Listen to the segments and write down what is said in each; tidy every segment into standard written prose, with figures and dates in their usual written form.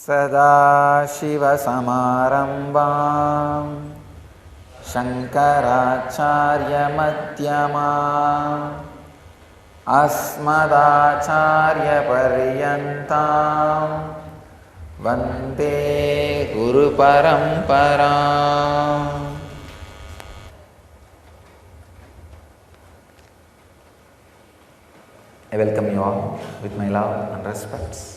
सदाशिवसमारम्भां शङ्कराचार्यमध्यमाम् अस्मदाचार्यपर्यन्तां वन्दे गुरुपरम्पराम्. I welcome you all with my love and respects.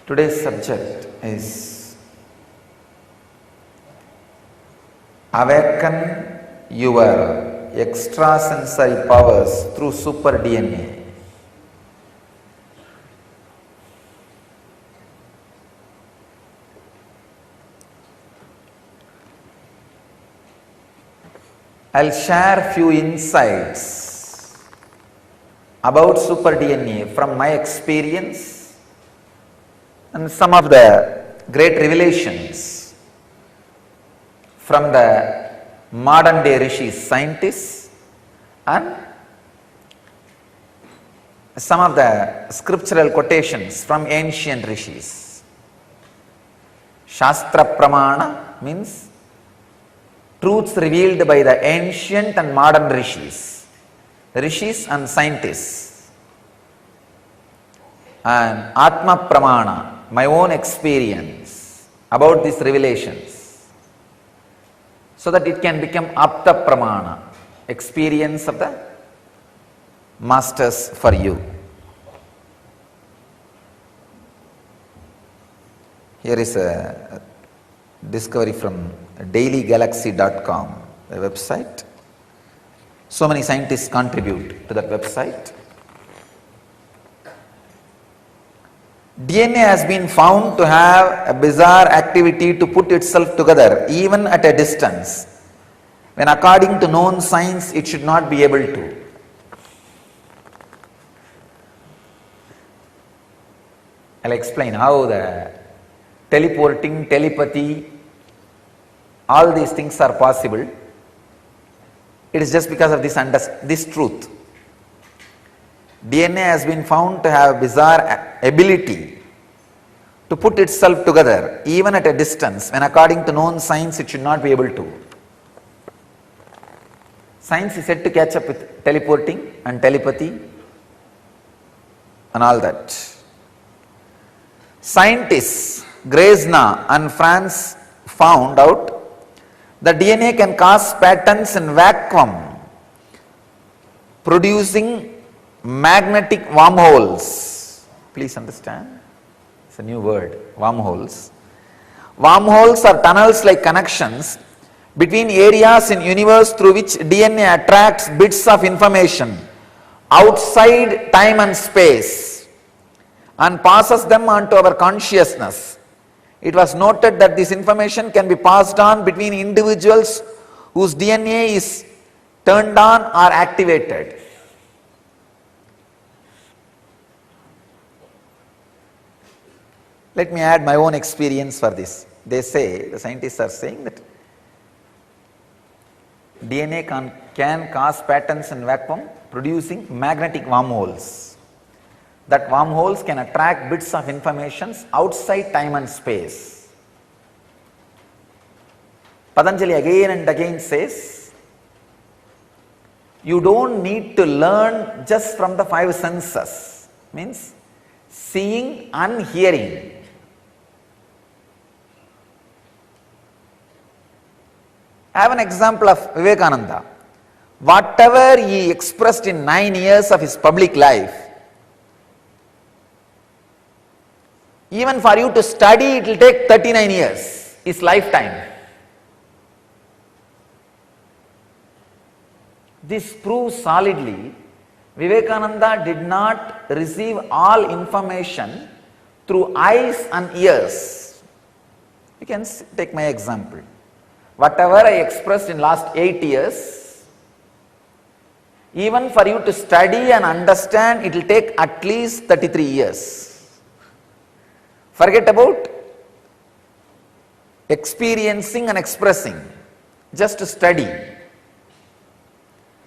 Today's subject is awaken your extrasensory powers through super DNA. I'll share few insights about super DNA from my experience and some of the great revelations from the modern day rishis, scientists, and some of the scriptural quotations from ancient rishis. Shastra Pramana means truths revealed by the ancient and modern rishis and scientists. And Atma Pramana, my own experience about these revelations, so that it can become Apta Pramana, experience of the masters for you. Here is a discovery from dailygalaxy.com, a website. So many scientists contribute to that website. DNA has been found to have a bizarre activity to put itself together even at a distance, when according to known science it should not be able to. I'll explain how the teleporting, telepathy, all these things are possible. It is just because of this truth. DNA has been found to have a bizarre ability to put itself together even at a distance, when according to known science it should not be able to. Science is said to catch up with teleporting and telepathy and all that. Scientists Grezna and France found out that DNA can cause patterns in vacuum, producing magnetic wormholes. Please understand, it's a new word, wormholes. Wormholes are tunnels-like connections between areas in universe through which DNA attracts bits of information outside time and space and passes them on to our consciousness. It was noted that this information can be passed on between individuals whose DNA is turned on or activated. Let me add my own experience for this. They say, the scientists are saying that DNA can cause patterns in vacuum, producing magnetic wormholes. That wormholes can attract bits of information outside time and space. Patanjali again and again says, you don't need to learn just from the five senses, means seeing and hearing. I have an example of Vivekananda. Whatever he expressed in 9 years of his public life, even for you to study, it will take 39 years, his lifetime. This proves solidly Vivekananda did not receive all information through eyes and ears. You can take my example. Whatever I expressed in last 8 years, even for you to study and understand, it will take at least 33 years. Forget about experiencing and expressing, just to study.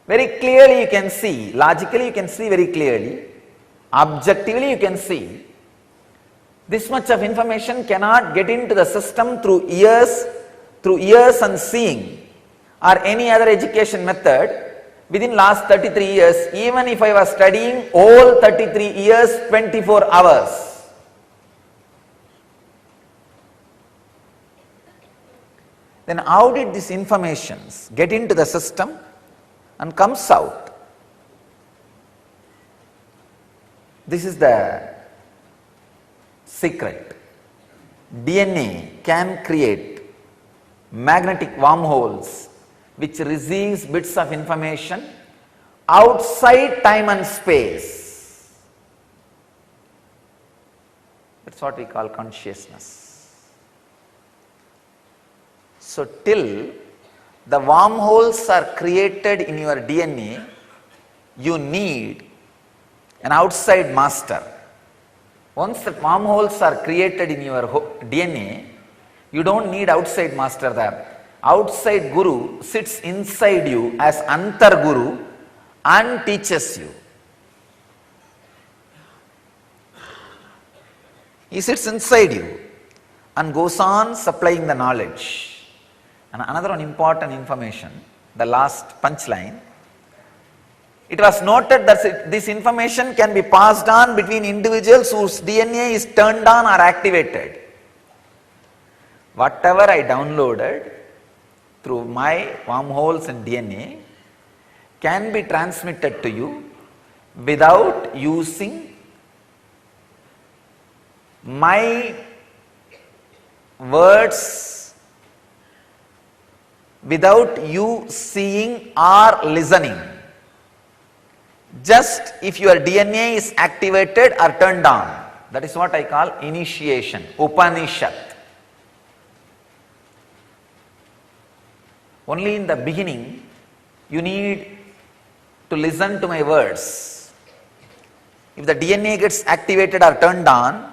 Very clearly you can see, logically you can see very clearly, objectively you can see, this much of information cannot get into the system through ears and seeing or any other education method within last 33 years, even if I was studying all 33 years, 24 hours. Then how did these informations get into the system and comes out? This is the secret. DNA can create magnetic wormholes which receives bits of information outside time and space. That's what we call consciousness. So till the wormholes are created in your DNA, you need an outside master. Once the wormholes are created in your DNA, you don't need outside master there. Outside guru sits inside you as Antar Guru and teaches you. He sits inside you and goes on supplying the knowledge. And another one important information, the last punchline. It was noted that this information can be passed on between individuals whose DNA is turned on or activated. Whatever I downloaded through my wormholes in DNA can be transmitted to you without using my words, without you seeing or listening. Just if your DNA is activated or turned on. That is what I call initiation, Upanishad. Only in the beginning you need to listen to my words. If the DNA gets activated or turned on,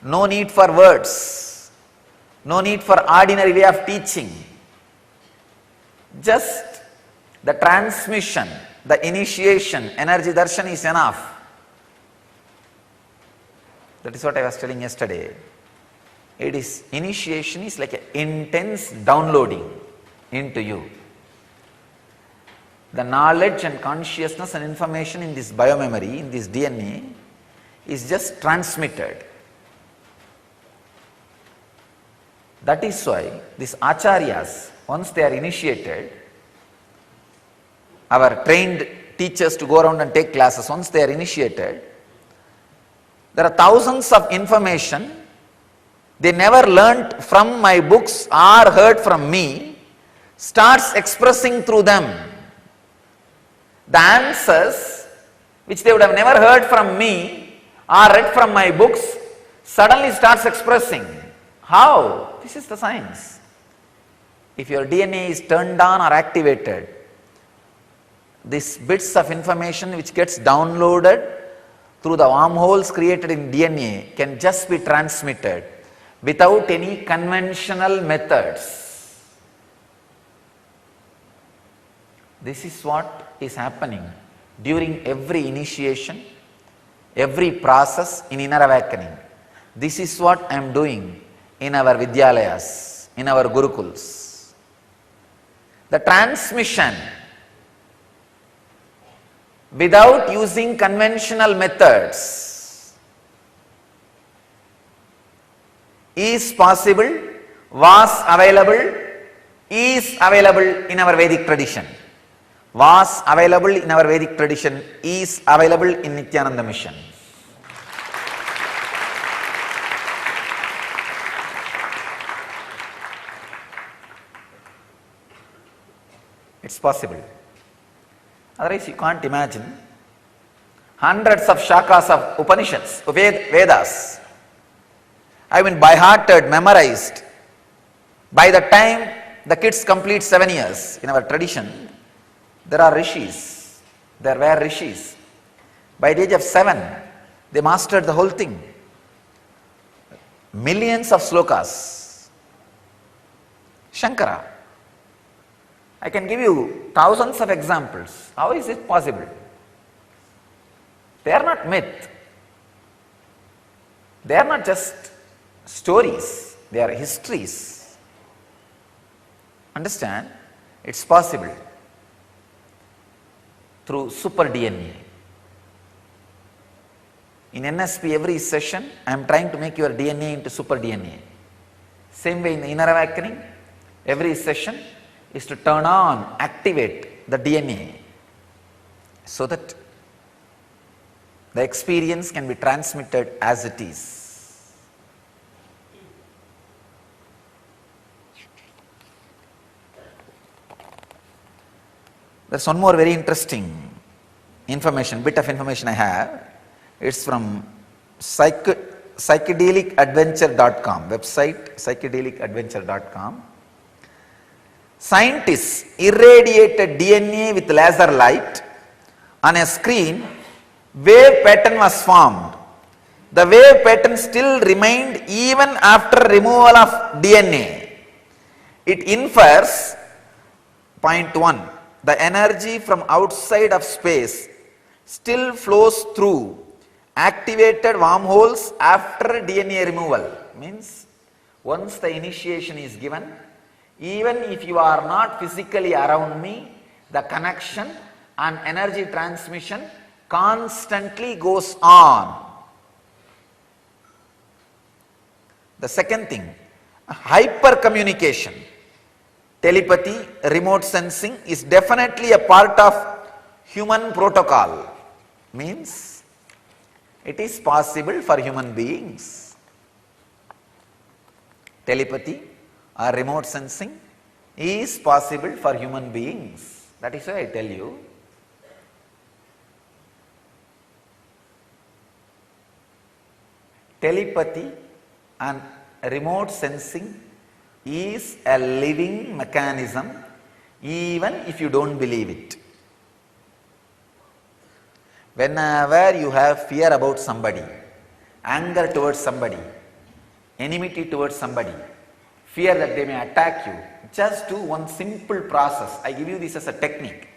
no need for words, no need for ordinary way of teaching. Just the transmission, the initiation, energy darshan is enough. That is what I was telling yesterday. It is initiation is like an intense downloading into you. The knowledge and consciousness and information in this biomemory, in this DNA, is just transmitted. That is why these acharyas, once they are initiated, our trained teachers to go around and take classes, once they are initiated, there are thousands of information they never learnt from my books or heard from me, starts expressing through them. The answers which they would have never heard from me or read from my books suddenly starts expressing. How? This is the science. If your DNA is turned on or activated, these bits of information which gets downloaded through the wormholes created in DNA can just be transmitted without any conventional methods. This is what is happening during every initiation, every process in inner awakening. This is what I am doing in our Vidyalayas, in our Gurukuls. The transmission without using conventional methods is possible, was available, is available in our Vedic tradition. Was available in our Vedic tradition, is available in Nityananda Mission. It's possible. Otherwise you can't imagine hundreds of shakas of Upanishads, Vedas have been by-hearted, memorized. By the time the kids complete 7 years. In our tradition, there are rishis. There were rishis. By the age of 7, they mastered the whole thing. Millions of slokas. Shankara. I can give you thousands of examples. How is it possible? They are not myth. They are not just stories. They are histories. Understand? It's possible through super DNA. In NSP, every session, I am trying to make your DNA into super DNA. Same way in the inner awakening, every session is to turn on, activate the DNA so that the experience can be transmitted as it is. There's one more very interesting information, bit of information I have. It's from psychedelicadventure.com, website psychedelicadventure.com. Scientists irradiated DNA with laser light. On a screen, wave pattern was formed. The wave pattern still remained even after removal of DNA. It infers, point 1, the energy from outside of space still flows through activated wormholes after DNA removal. Means, once the initiation is given, even if you are not physically around me, the connection and energy transmission constantly goes on. The second thing, hypercommunication, telepathy, remote sensing is definitely a part of human protocol. Means, it is possible for human beings. Telepathy or remote sensing is possible for human beings. That is why I tell you, telepathy and remote sensing is a living mechanism even if you don't believe it. Whenever you have fear about somebody, anger towards somebody, enmity towards somebody, fear that they may attack you, just do one simple process. I give you this as a technique.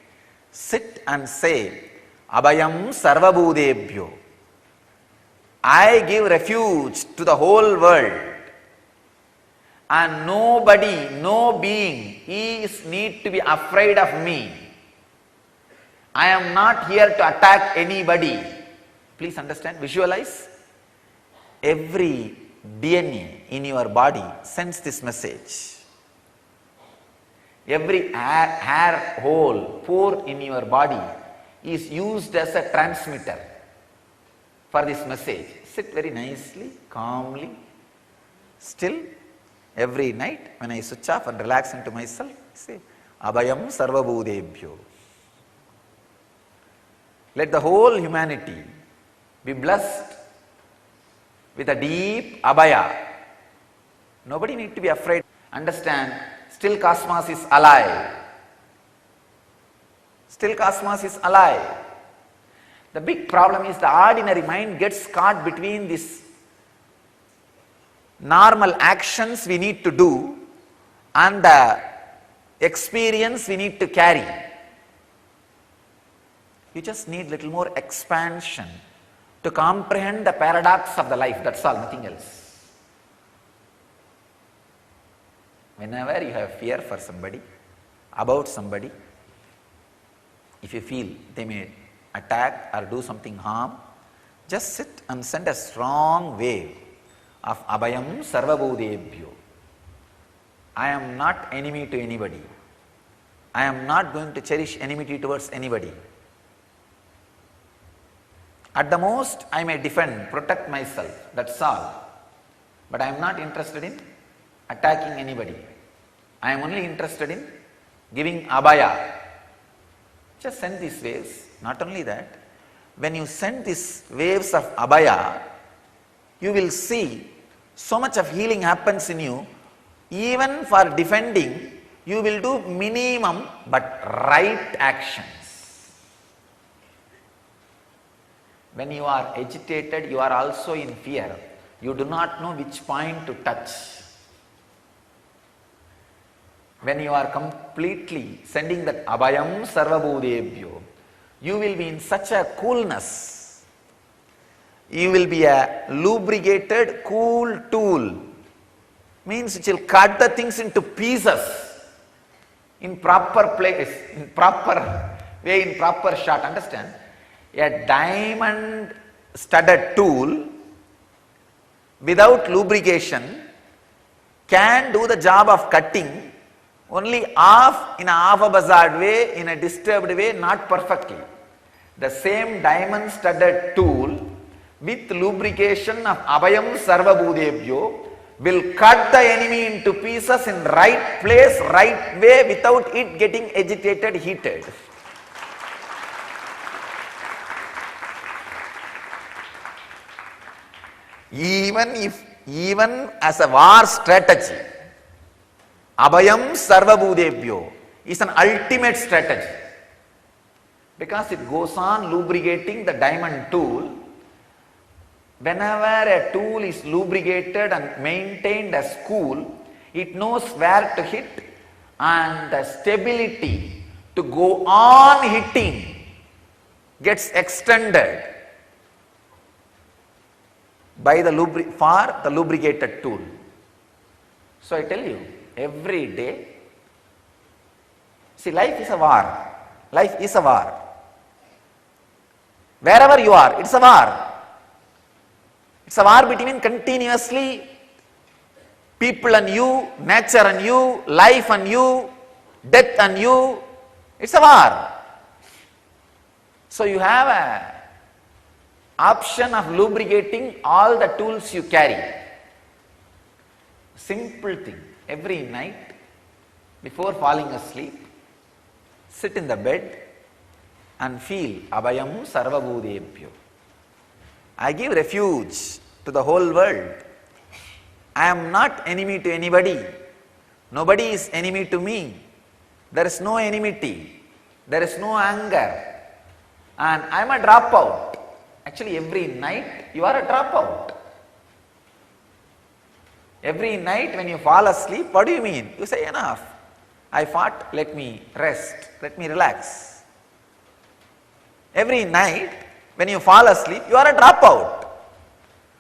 Sit and say, Abhayam Sarvabhudebhyo. I give refuge to the whole world, and nobody, no being is need to be afraid of me. I am not here to attack anybody. Please understand, visualize. Every DNA in your body sends this message. Every hair hole, pore in your body is used as a transmitter for this message. Sit very nicely, calmly, still. Every night when I switch off and relax into myself, say, Abhayam Sarvabhudebhyo. Let the whole humanity be blessed with a deep abhaya. Nobody need to be afraid. Understand, still cosmos is alive. Still cosmos is alive. The big problem is the ordinary mind gets caught between these normal actions we need to do and the experience we need to carry. You just need little more expansion to comprehend the paradox of the life. That's all, nothing else. Whenever you have fear for somebody, about somebody, if you feel they may attack or do something harm, just sit and send a strong wave of Abhayam Sarvabhudebhyo. I am not enemy to anybody. I am not going to cherish enmity towards anybody. At the most, I may defend, protect myself, that's all. But I am not interested in attacking anybody. I am only interested in giving abhaya. Just send these waves. Not only that, when you send these waves of abhaya, you will see so much of healing happens in you. Even for defending, you will do minimum but right actions. When you are agitated, you are also in fear. You do not know which point to touch. When you are completely sending that abhayam sarvabhudebhyo, you will be in such a coolness. You will be a lubricated, cool tool. Means it will cut the things into pieces in proper place, in proper way, in proper shot. Understand? A diamond studded tool without lubrication can do the job of cutting only half, in a half a buzzard way, in a disturbed way, not perfectly. The same diamond studded tool with lubrication of abhayam sarvabhudebhyo will cut the enemy into pieces in right place, right way, without it getting agitated, heated. Even as a war strategy, abhayam sarvabhudebhyo is an ultimate strategy, because it goes on lubricating the diamond tool. Whenever a tool is lubricated and maintained as cool, it knows where to hit, and the stability to go on hitting gets extended by the lubricated tool. So I tell you, every day, see, life is a war. Life is a war. Wherever you are, it's a war. It's a war between continuously people and you, nature and you, life and you, death and you. It's a war. So you have a option of lubricating all the tools you carry. Simple thing. Every night before falling asleep, sit in the bed and feel abhayam sarvabhudebhyo. I give refuge to the whole world. I am not enemy to anybody. Nobody is enemy to me. There is no enmity. There is no anger. And I am a dropout. Actually, every night you are a dropout. Every night when you fall asleep, what do you mean? You say, enough. I fought, let me rest, let me relax. Every night when you fall asleep, you are a dropout.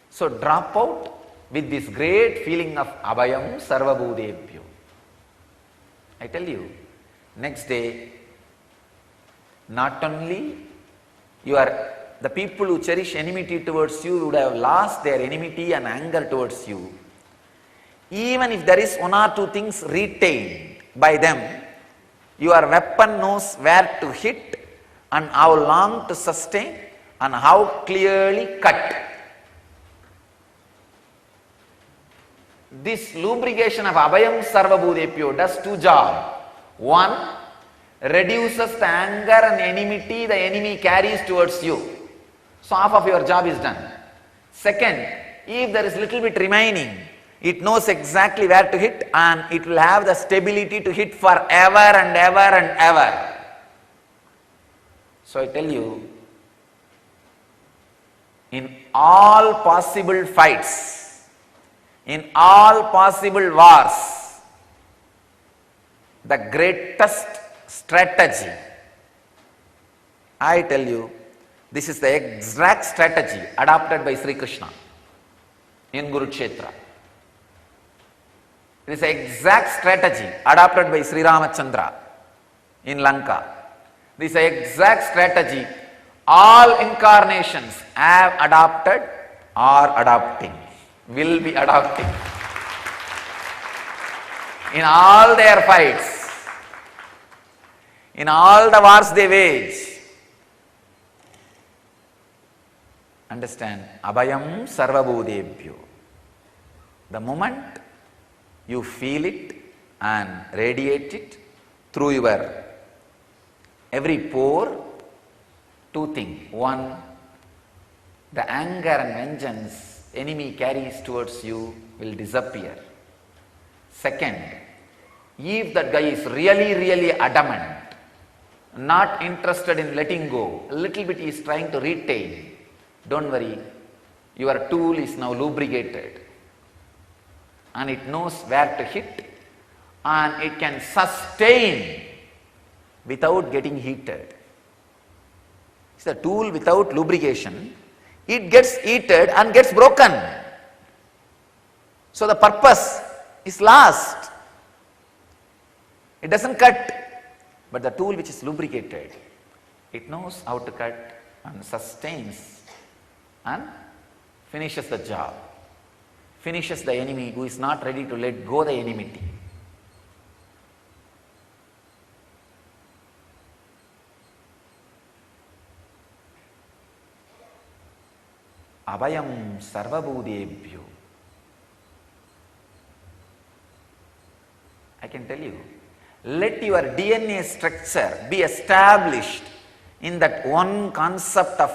So drop out with this great feeling of abhayam sarvabhudebhyo. I tell you, next day, not only the people who cherish enmity towards you would have lost their enmity and anger towards you. Even if there is one or two things retained by them, your weapon knows where to hit and how long to sustain and how clearly cut. This lubrication of abhayam sarvabhudebhyo does two jobs. One, reduces the anger and enmity the enemy carries towards you. So half of your job is done. Second, if there is little bit remaining, it knows exactly where to hit and it will have the stability to hit forever and ever and ever. So I tell you, in all possible fights, in all possible wars, the greatest strategy, I tell you, this is the exact strategy adopted by Sri Krishna in Kurukshetra. It is the exact strategy adopted by Sri Ramachandra in Lanka. This is the exact strategy all incarnations have adopted, are adopting, will be adopting. In all their fights, in all the wars they wage. Understand, abhayam sarvabhudebhyo. The moment you feel it and radiate it through your every pore, two things. One, the anger and vengeance enemy carries towards you will disappear. Second, If that guy is really adamant, not interested in letting go, a little bit he is trying to retain, don't worry, your tool is now lubricated and it knows where to hit and it can sustain without getting heated. It's a tool without lubrication, it gets heated and gets broken. So the purpose is lost. It doesn't cut. But the tool which is lubricated, it knows how to cut and sustains and finishes the job, finishes the enemy who is not ready to let go the enmity. Abhayam sarvabhudebhyo. I can tell you, let your DNA structure be established in that one concept of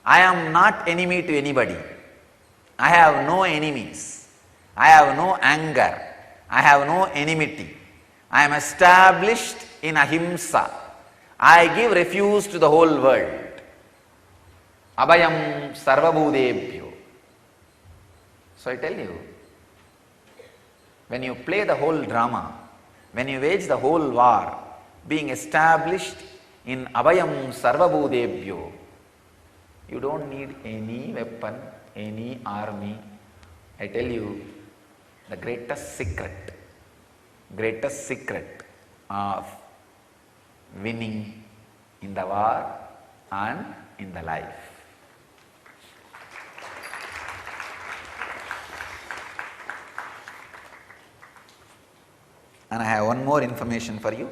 I am not enemy to anybody. I have no enemies. I have no anger. I have no enmity. I am established in ahimsa. I give refuge to the whole world. Abhayam sarvabhudebhyo. So I tell you, when you play the whole drama, when you wage the whole war, being established in Abhayam Sarvabhudebhyo, you don't need any weapon, any army. I tell you, the greatest secret of winning in the war and in the life. And I have one more information for you.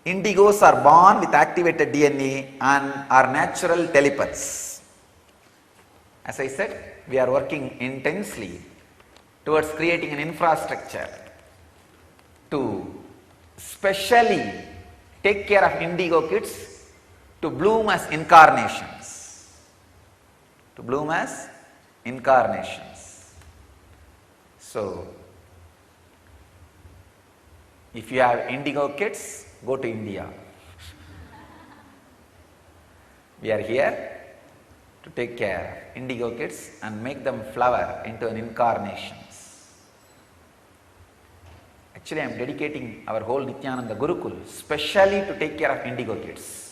Indigos are born with activated DNA and are natural telepaths. As I said, we are working intensely towards creating an infrastructure to specially take care of indigo kids to bloom as incarnations. To bloom as incarnations. So, if you have indigo kids, go to India. We are here to take care of indigo kids and make them flower into an incarnations. Actually, I am dedicating our whole Nityananda Gurukul specially to take care of indigo kids.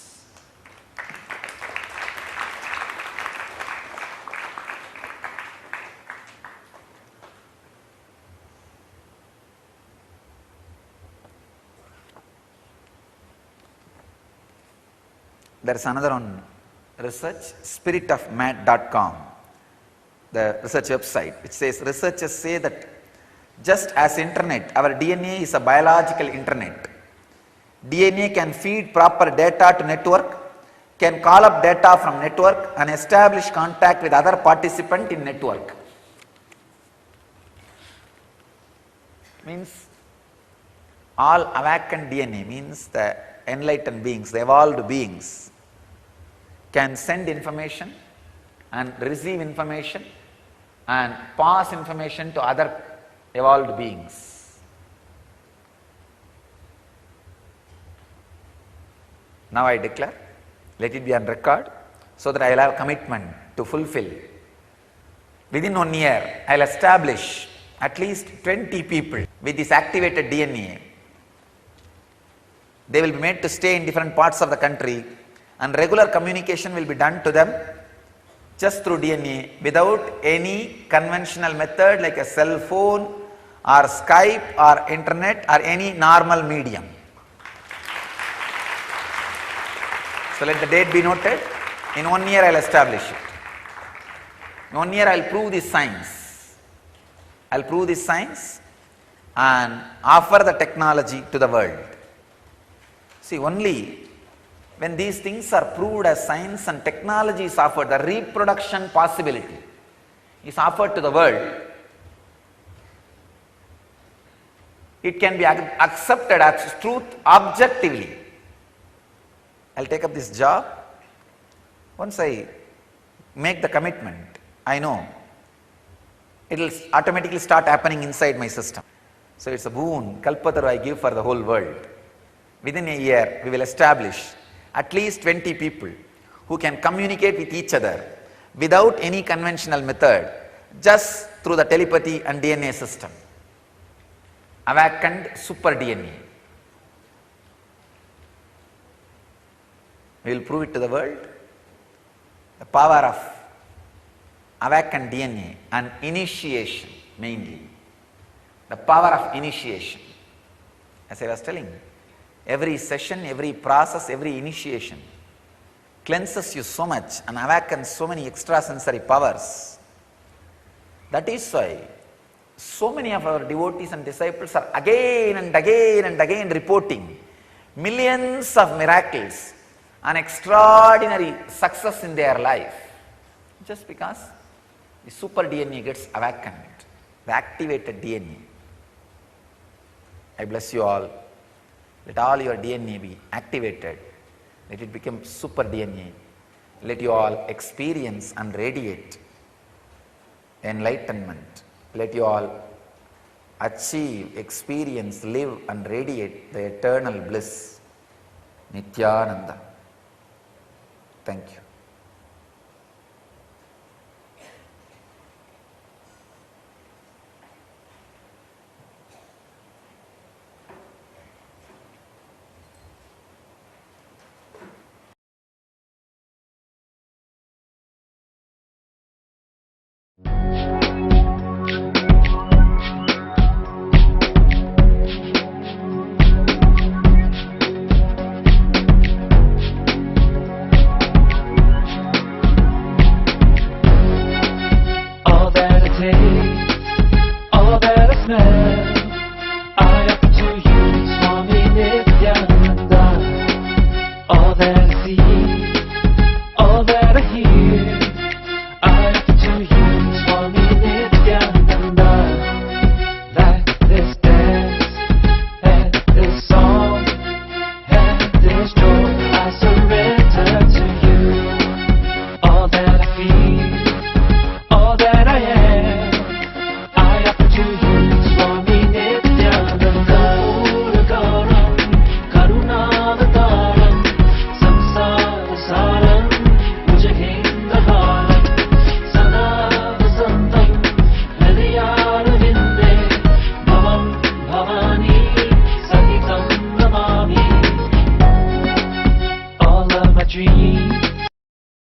There is another on research, spiritofmat.com, the research website, which says researchers say that just as internet, our DNA is a biological internet. DNA can feed proper data to network, can call up data from network and establish contact with other participant in network. Means all awakened DNA, means the enlightened beings, the evolved beings, can send information and receive information and pass information to other evolved beings. Now I declare, let it be on record, so that I will have commitment to fulfill. Within 1 year, I will establish at least 20 people with this activated DNA. They will be made to stay in different parts of the country, and regular communication will be done to them just through DNA without any conventional method like a cell phone or Skype or internet or any normal medium. So let the date be noted. In 1 year I will establish it. In 1 year I will prove this science. I will prove this science and offer the technology to the world. See, only when these things are proved as science and technology is offered, the reproduction possibility is offered to the world, it can be accepted as truth objectively. I will take up this job. Once I make the commitment, I know it will automatically start happening inside my system. So it's a boon, Kalpataru I give for the whole world. Within a year, we will establish at least 20 people who can communicate with each other without any conventional method, just through the telepathy and DNA system. Awakened super DNA. We will prove it to the world. The power of awakened DNA and initiation mainly. The power of initiation. As I was telling, every session, every process, every initiation cleanses you so much and awakens so many extrasensory powers. That is why so many of our devotees and disciples are again and again and again reporting millions of miracles and extraordinary success in their life, just because the super DNA gets awakened, the activated DNA. I bless you all. Let all your DNA be activated. Let it become super DNA. Let you all experience and radiate enlightenment. Let you all achieve, experience, live and radiate the eternal bliss. Nityananda. Thank you. dream.